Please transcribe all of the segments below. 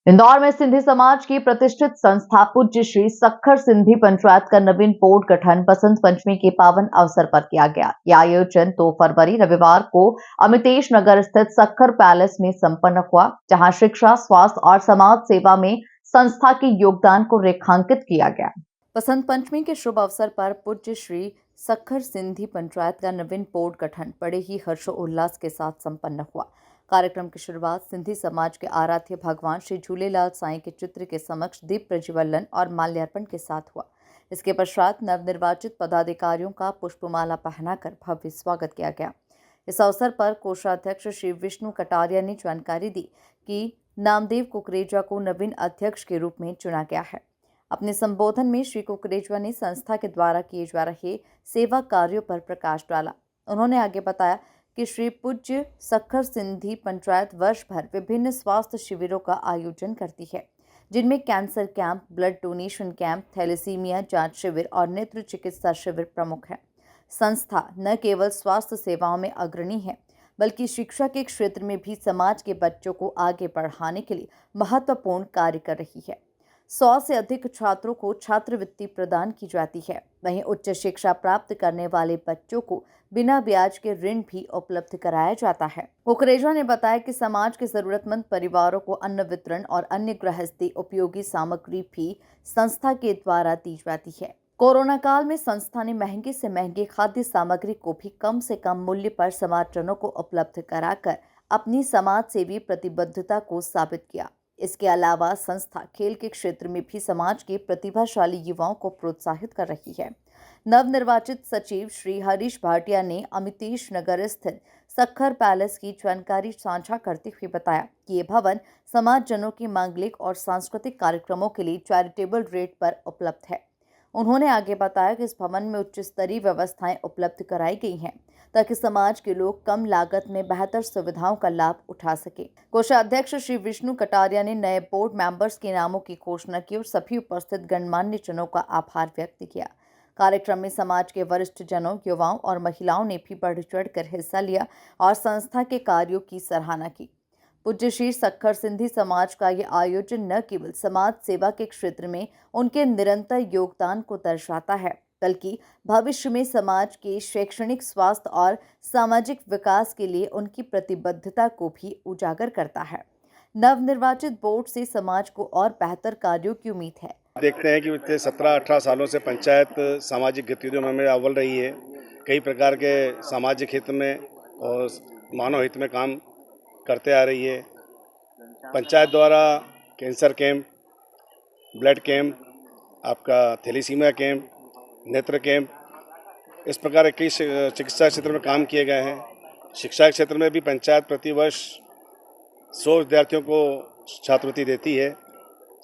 इंदौर में सिंधी समाज की प्रतिष्ठित संस्था पूज्य श्री सखर सिंधी पंचायत का नवीन बोर्ड गठन बसंत पंचमी के पावन अवसर पर किया गया। यह आयोजन 2 फरवरी रविवार को अमितेश नगर स्थित सखर पैलेस में संपन्न हुआ, जहां शिक्षा, स्वास्थ्य और समाज सेवा में संस्था के योगदान को रेखांकित किया गया। बसंत पंचमी के शुभ अवसर पर पूज्य श्री सखर सिंधी पंचायत का नवीन बोर्ड गठन बड़े ही हर्षोल्लास के साथ संपन्न हुआ। कार्यक्रम की शुरुआत सिंधी समाज के आराध्य भगवान श्री झूलेलाल साईं के चित्र के समक्ष दीप प्रज्वलन और माल्यार्पण के साथ हुआ। इसके पश्चात नवनिर्वाचित पदाधिकारियों का पुष्पमाला पहनाकर भव्य स्वागत किया गया। इस अवसर पर कोषाध्यक्ष श्री विष्णु कटारिया ने जानकारी दी कि नामदेव कुकरेजा को नवीन अध्यक्ष के रूप में चुना गया है। अपने संबोधन में श्री कुकरेजा ने संस्था के द्वारा किए जा रहे सेवा कार्यों पर प्रकाश डाला। उन्होंने आगे बताया कि श्री पूज्य सखर सिंधी पंचायत वर्ष भर विभिन्न स्वास्थ्य शिविरों का आयोजन करती है, जिनमें cancer camp, blood donation camp, thalassaemia जांच शिविर और नेत्र चिकित्सा शिविर प्रमुख है। संस्था न केवल स्वास्थ्य सेवाओं में अग्रणी है, बल्कि शिक्षा के क्षेत्र में भी समाज के बच्चों को आगे बढ़ाने के लिए महत्वपूर्ण कार्य कर रही है। 100 से अधिक छात्रों को छात्रवृत्ति प्रदान की जाती है। वहीं उच्च शिक्षा प्राप्त करने वाले बच्चों को बिना ब्याज के ऋण भी उपलब्ध कराया जाता है। कुकरेजा ने बताया कि समाज के जरूरतमंद परिवारों को अन्न वितरण और अन्य गृहस्थी उपयोगी सामग्री भी संस्था के द्वारा दी जाती है। कोरोना काल में संस्था ने महंगे से महंगे खाद्य सामग्री को भी कम से कम मूल्य पर समाजजनों को उपलब्ध कराकर अपनी समाज सेवी प्रतिबद्धता को साबित किया। इसके अलावा संस्था खेल के क्षेत्र में भी समाज के प्रतिभाशाली युवाओं को प्रोत्साहित कर रही है। नवनिर्वाचित सचिव श्री हरीश भाटिया ने अमितेश नगर स्थित सखर पैलेस की जानकारी साझा करते हुए बताया कि ये भवन समाजजनों के मांगलिक और सांस्कृतिक कार्यक्रमों के लिए चैरिटेबल रेट पर उपलब्ध है। उन्होंने आगे बताया कि इस भवन में उच्च स्तरीय व्यवस्थाएं उपलब्ध कराई गई हैं, ताकि समाज के लोग कम लागत में बेहतर सुविधाओं का लाभ उठा सके। कोषाध्यक्ष श्री विष्णु कटारिया ने नए बोर्ड मेंबर्स के नामों की घोषणा की और सभी उपस्थित गणमान्य जनों का आभार व्यक्त किया। कार्यक्रम में समाज के वरिष्ठ जनों, युवाओं और महिलाओं ने भी बढ़ चढ़कर हिस्सा लिया और संस्था के कार्यों की सराहना की। पूज्य श्री सखर सिंधी समाज का ये आयोजन न केवल समाज सेवा के क्षेत्र में उनके निरंतर योगदान को दर्शाता है, बल्कि भविष्य में समाज के शैक्षणिक, स्वास्थ्य और सामाजिक विकास के लिए उनकी प्रतिबद्धता को भी उजागर करता है। नवनिर्वाचित बोर्ड से समाज को और बेहतर कार्यों की उम्मीद है। देखते हैं कि पिछले 17-18 सालों से पंचायत सामाजिक गतिविधियों में अव्वल रही है। कई प्रकार के सामाजिक हित में और मानव हित में काम करते आ रही है। पंचायत द्वारा कैंसर कैंप, ब्लड कैंप, आपका थैलेसीमिया कैंप, नेत्र कैंप, इस प्रकार कई चिकित्सा क्षेत्र में काम किए गए हैं। शिक्षा क्षेत्र में भी पंचायत प्रतिवर्ष 100 विद्यार्थियों को छात्रवृत्ति देती है।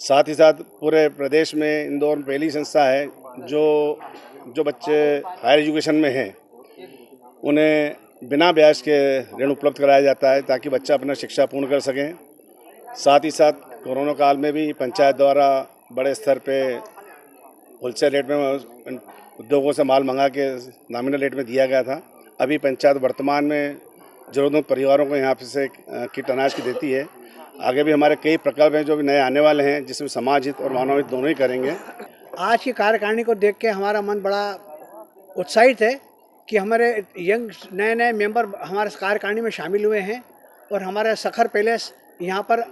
साथ ही साथ पूरे प्रदेश में इंदौर में पहली संस्था है जो बच्चे हायर एजुकेशन में हैं उन्हें बिना ब्याज के ऋण उपलब्ध कराया जाता है, ताकि बच्चा अपना शिक्षा पूर्ण कर सकें। साथ ही साथ कोरोना काल में भी पंचायत द्वारा बड़े स्तर पे होलसेल रेट में उद्योगों से माल मंगा के नॉमिनल रेट में दिया गया था। अभी पंचायत वर्तमान में जरूरतमंद परिवारों को यहाँ से किट अनाज की देती है। आगे भी हमारे कई प्रकल्प हैं जो भी नए आने वाले हैं, जिसमें समाज हित और मानव हित दोनों ही करेंगे। आज की कार्यकारिणी को देख के हमारा मन बड़ा उत्साहित है कि हमारे यंग नए मेंबर हमारे कार्यकारिणी में शामिल हुए हैं और हमारा सखर पैलेस यहाँ पर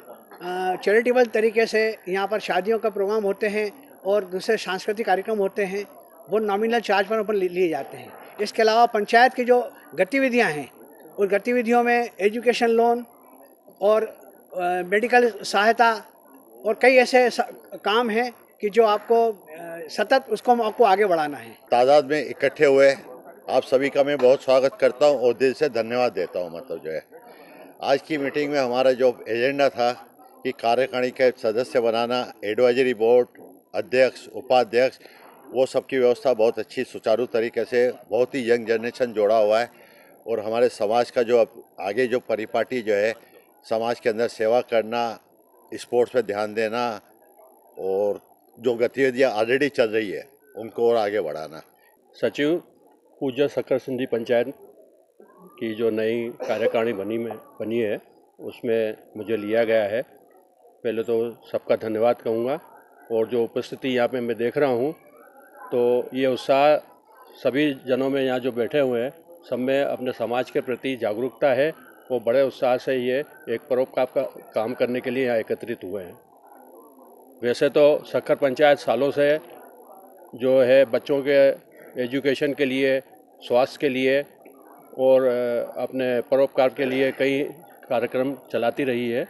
चैरिटेबल तरीके से यहाँ पर शादियों का प्रोग्राम होते हैं और दूसरे सांस्कृतिक कार्यक्रम होते हैं, वो नॉमिनल चार्ज पर लिए जाते हैं। इसके अलावा पंचायत की जो गतिविधियाँ हैं उन गतिविधियों में एजुकेशन लोन और मेडिकल सहायता और कई ऐसे काम हैं कि जो आपको सतत उसको आपको आगे बढ़ाना है। तादाद में इकट्ठे हुए आप सभी का मैं बहुत स्वागत करता हूं और दिल से धन्यवाद देता हूं। मतलब जो है आज की मीटिंग में हमारा जो एजेंडा था कि कार्यकारिणी के सदस्य बनाना, एडवाइजरी बोर्ड, अध्यक्ष, उपाध्यक्ष, वो सबकी व्यवस्था बहुत अच्छी सुचारू तरीके से, बहुत ही यंग जनरेशन जोड़ा हुआ है और हमारे समाज का जो आगे जो परिपाटी जो है, समाज के अंदर सेवा करना, स्पोर्ट्स पे ध्यान देना और जो गतिविधियाँ ऑलरेडी चल रही है उनको और आगे बढ़ाना। सचिव पूज्य सखर सिंधी पंचायत की जो नई कार्यकारिणी बनी है उसमें मुझे लिया गया है पहले तो सबका धन्यवाद कहूँगा। और जो उपस्थिति यहाँ पे मैं देख रहा हूँ, तो ये उत्साह सभी जनों में यहाँ जो बैठे हुए हैं, सब में अपने समाज के प्रति जागरूकता है। वो बड़े उत्साह से ये एक परोपकार का काम करने के लिए यहाँ एकत्रित हुए हैं। वैसे तो सक्खर पंचायत सालों से जो है बच्चों के एजुकेशन के लिए, स्वास्थ्य के लिए और अपने परोपकार के लिए कई कार्यक्रम चलाती रही है।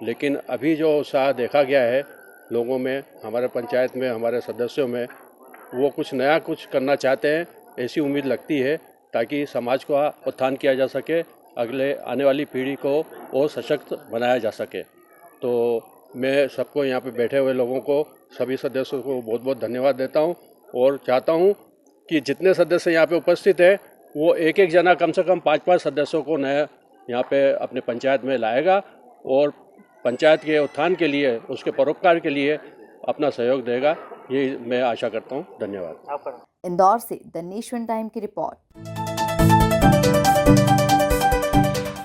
लेकिन अभी जो उत्साह देखा गया है लोगों में, हमारे पंचायत में, हमारे सदस्यों में, वो कुछ नया कुछ करना चाहते हैं, ऐसी उम्मीद लगती है, ताकि समाज का उत्थान किया जा सके, अगले आने वाली पीढ़ी को और सशक्त बनाया जा सके। तो मैं सबको यहाँ पे बैठे हुए लोगों को, सभी सदस्यों को बहुत बहुत धन्यवाद देता हूँ और चाहता हूँ कि जितने सदस्य यहाँ पे उपस्थित है वो एक एक जना कम से कम 5-5 सदस्यों को नया यहाँ पे अपने पंचायत में लाएगा और पंचायत के उत्थान के लिए, उसके परोपकार के लिए अपना सहयोग देगा, ये मैं आशा करता हूँ। धन्यवाद। इंदौर से द नेशन टाइम की रिपोर्ट।